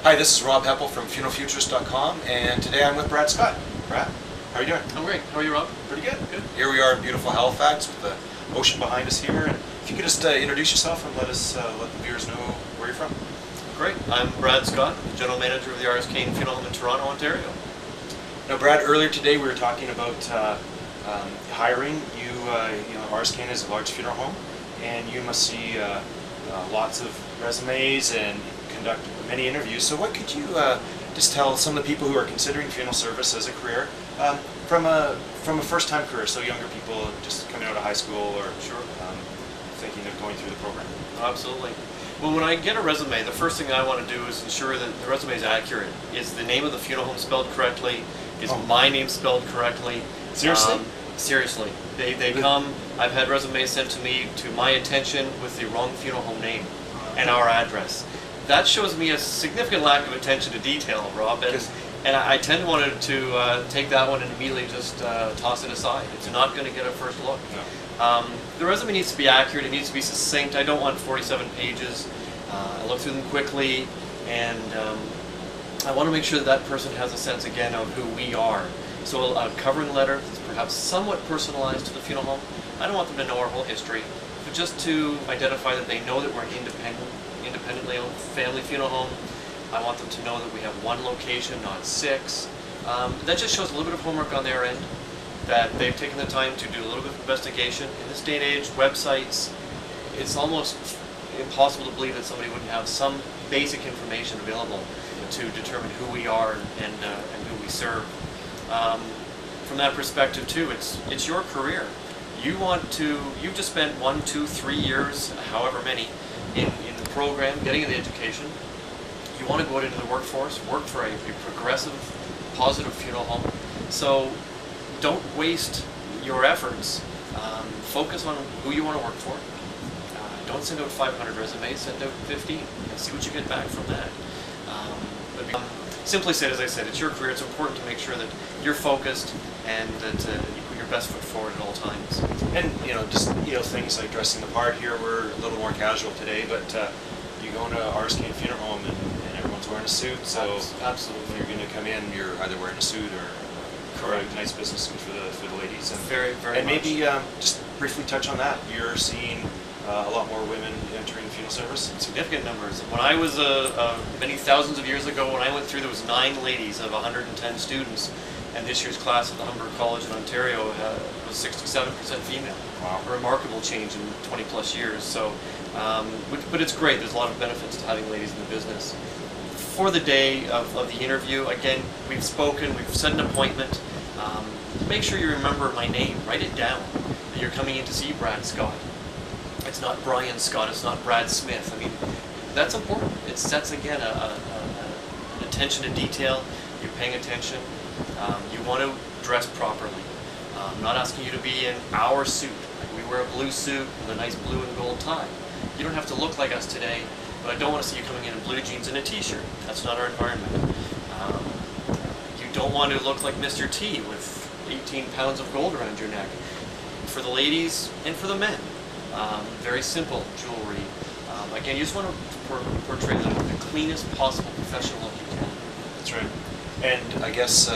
Hi, this is Rob Heppel from funeralfuturist.com, and today I'm with Brad Scott. Brad, how are you doing? I'm great. How are you, Rob? Pretty good. Good. Here we are in beautiful Halifax with the ocean behind us here. And if you could just introduce yourself and let the viewers know where you're from. Great. I'm Brad Scott, General Manager of the RS Kane Funeral Home in Toronto, Ontario. Now, Brad, earlier today we were talking about hiring. RS Kane is a large funeral home, and you must see lots of resumes and conduct many interviews. So what could you just tell some of the people who are considering funeral service as a career from a first-time career, so younger people just coming out of high school or thinking of going through the program? Absolutely. Well, when I get a resume, the first thing I want to do is ensure that the resume is accurate. Is the name of the funeral home spelled correctly? Is my name spelled correctly? Seriously? Seriously. They come, I've had resumes sent to me to my attention with the wrong funeral home name and our address. That shows me a significant lack of attention to detail, Rob, and I tend to want to take that one and immediately just toss it aside. It's not going to get a first look. No. The resume needs to be accurate, it needs to be succinct. I don't want 47 pages. I look through them quickly, and I want to make sure that that person has a sense again of who we are. So a covering letter that's perhaps somewhat personalized to the funeral home. I don't want them to know our whole history, but just to identify that they know that we're an independently owned family funeral home. I want them to know that we have one location, not 6. That just shows a little bit of homework on their end, that they've taken the time to do a little bit of investigation. In this day and age, websites, it's almost impossible to believe that somebody wouldn't have some basic information available to determine who we are and who we serve. From that perspective too, it's your career. You've just spent 1, 2, 3 years, however many, in the program, getting an education. You want to go out into the workforce, work for a progressive, positive funeral home. So don't waste your efforts. Focus on who you want to work for. Don't send out 500 resumes, send out 15 and see what you get back from that. Simply said, as I said, it's your career. It's important to make sure that you're focused and that you put your best foot forward at all times. And just things like dressing the part here. We're a little more casual today, but you go into RS Kane Funeral Home and everyone's wearing a suit. So absolutely, when you're going to come in, you're either wearing a suit or correct nice business suit for the ladies. And very and maybe just briefly touch on that. You're seeing a lot more women entering funeral service? Significant numbers. When I was many thousands of years ago, when I went through, there was 9 ladies of 110 students, and this year's class at the Humber College in Ontario was 67% female. Wow. A remarkable change in 20 plus years. So, but it's great. There's a lot of benefits to having ladies in the business. For the day of the interview, again, we've spoken, we've set an appointment. Make sure you remember my name. Write it down. That you're coming in to see Brad Scott. It's not Brian Scott, it's not Brad Smith. I mean, that's important. It sets, again, an attention to detail. You're paying attention. You want to dress properly. I'm not asking you to be in our suit. Like we wear a blue suit with a nice blue and gold tie. You don't have to look like us today, but I don't want to see you coming in blue jeans and a t-shirt. That's not our environment. You don't want to look like Mr. T with 18 pounds of gold around your neck. For the ladies and for the men. Very simple jewelry. Again, you just want to portray the cleanest possible professional look you can. That's right. And I guess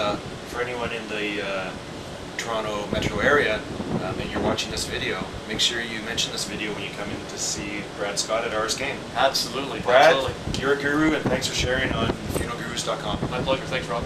for anyone in the Toronto metro area and you're watching this video, make sure you mention this video when you come in to see Brad Scott at RS Kane. Absolutely. Brad, absolutely. You're a guru, and thanks for sharing on funeralgurus.com. My pleasure. Thanks, Rob.